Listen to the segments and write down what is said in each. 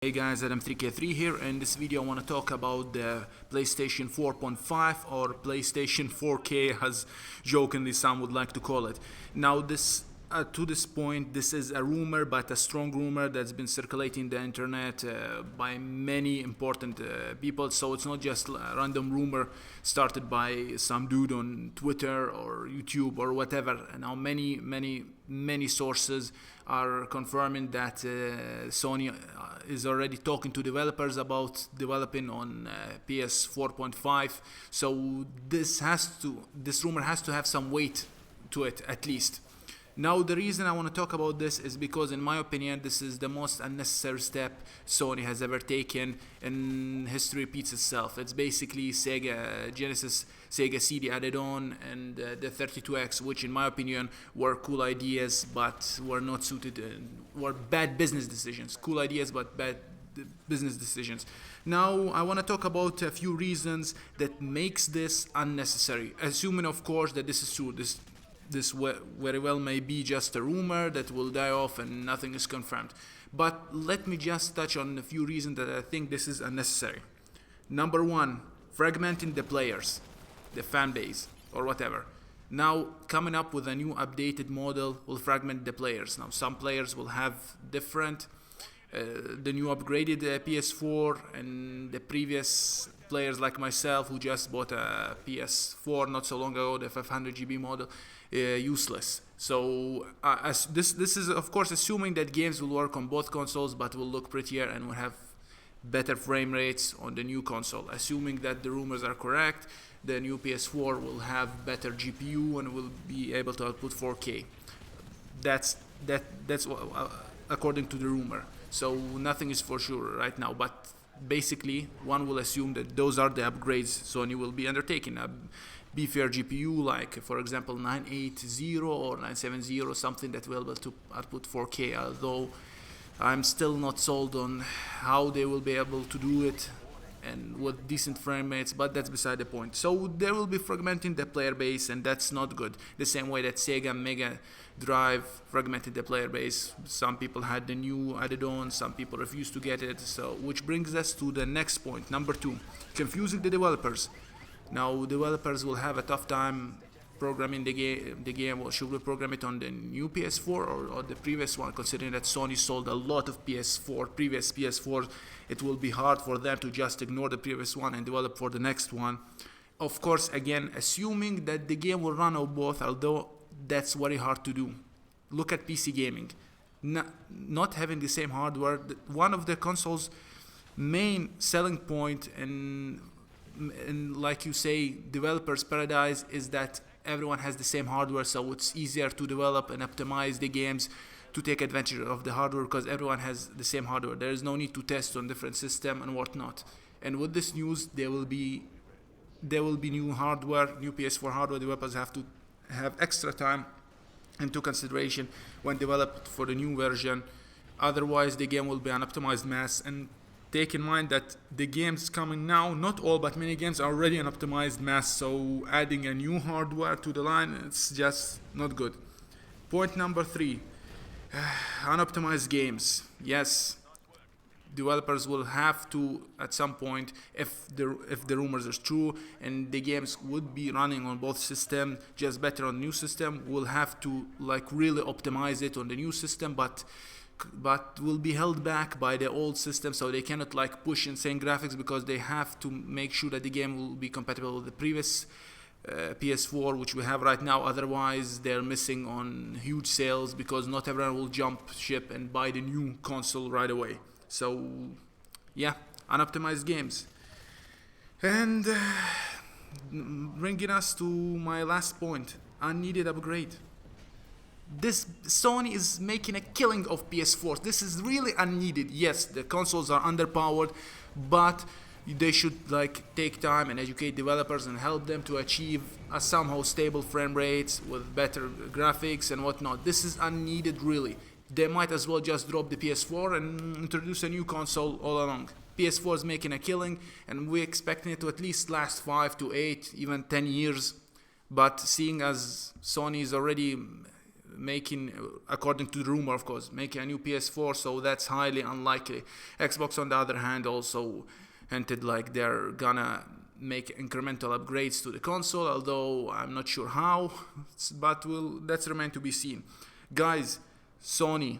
Hey guys, Adam3K3 here. In this video I want to talk about the PlayStation 4.5 or PlayStation 4K as jokingly some would like to call it. Now to this point, this is a rumor, but a strong rumor that's been circulating the internet by many important people. So it's not just a random rumor started by some dude on Twitter or YouTube or whatever. Now many sources are confirming that Sony is already talking to developers about developing on PS4.5. So this rumor has to have some weight to it at least. Now the reason I want to talk about this is because in my opinion this is the most unnecessary step Sony has ever taken, and history repeats itself. It's basically Sega Genesis, Sega CD added on, and the 32X, which in my opinion were cool ideas but were not suited, were bad business decisions. Cool ideas but bad business decisions. Now I want to talk about a few reasons that makes this unnecessary, assuming of course that this is true. This very well may be just a rumor that will die off and nothing is confirmed. But let me just touch on a few reasons that I think this is unnecessary. Number one, fragmenting the players, the fan base, or whatever. Now, coming up with a new updated model will fragment the players. Now, some players will have different, the new upgraded PS4, and the previous players like myself who just bought a PS4 not so long ago, the 500 GB model, useless. So as this is of course assuming that games will work on both consoles but will look prettier and will have better frame rates on the new console. Assuming that the rumors are correct, the new PS4 will have better GPU and will be able to output 4K. That's according to the rumor. So nothing is for sure right now, but basically one will assume that those are the upgrades Sony will be undertaking. A beefier GPU, like for example 980 or 970, something that will be able to output 4K, although I'm still not sold on how they will be able to do it and with decent frame rates, but that's beside the point. So they will be fragmenting the player base, and that's not good. The same way that Sega Mega Drive fragmented the player base. Some people had the new added on, some people refused to get it. So which brings us to the next point, number two, confusing the developers. Now developers will have a tough time programming the game. Well, should we program it on the new PS4 or the previous one? Considering that Sony sold a lot of previous PS4s, it will be hard for them to just ignore the previous one and develop for the next one. Of course, again, assuming that the game will run on both, although that's very hard to do. Look at PC gaming. Not having the same hardware, one of the console's main selling point and like you say, developers' paradise is that everyone has the same hardware, so it's easier to develop and optimize the games to take advantage of the hardware because everyone has the same hardware. There is no need to test on different system and whatnot. And with this news, there will be new hardware, new PS4 hardware. Developers have to have extra time into consideration when developed for the new version. Otherwise, the game will be an optimized mess. And take in mind that the games coming now, not all but many games are already an optimized mess, so adding a new hardware to the line, it's just not good. Point number three, unoptimized games. Yes, developers will have to at some point, if the rumors are true and the games would be running on both systems, just better on the new system, will have to like really optimize it on the new system, but will be held back by the old system, so they cannot like push insane graphics because they have to make sure that the game will be compatible with the previous PS4 which we have right now. Otherwise they're missing on huge sales because not everyone will jump ship and buy the new console right away. So yeah, unoptimized games. And bringing us to my last point, unneeded upgrade. This Sony is making a killing of PS4s. This is really unneeded. Yes, the consoles are underpowered, but they should like take time and educate developers and help them to achieve a somehow stable frame rates with better graphics and whatnot. This is unneeded really. They might as well just drop the PS4 and introduce a new console all along. PS4 is making a killing and we're expecting it to at least last 5 to 8, even 10 years. But seeing as Sony is already making, according to the rumor of course, making a new PS4, so that's highly unlikely. Xbox on the other hand also hinted like they're gonna make incremental upgrades to the console, although I'm not sure how, but that's remain to be seen. Guys, Sony,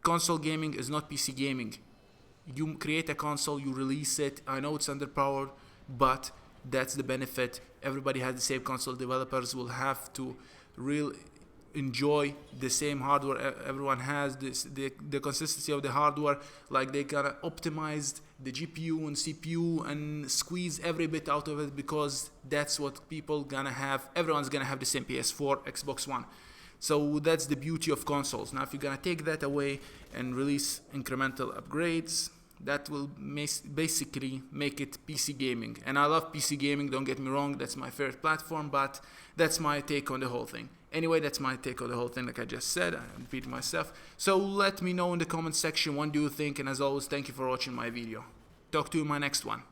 console gaming is not PC gaming. You create a console, you release it. I know it's underpowered, but that's the benefit. Everybody has the same console. Developers will have to really enjoy the same hardware everyone has, the consistency of the hardware, like they gotta optimize the GPU and CPU and squeeze every bit out of it, because that's what people gonna have. Everyone's gonna have the same PS4, Xbox One. So that's the beauty of consoles. Now if you're gonna take that away and release incremental upgrades, that will basically make it PC gaming. And I love PC gaming, don't get me wrong, that's my favorite platform, but that's my take on the whole thing. Anyway, that's my take on the whole thing, like I just said. I'm repeating myself. So let me know in the comment section, what do you think? And as always, thank you for watching my video. Talk to you in my next one.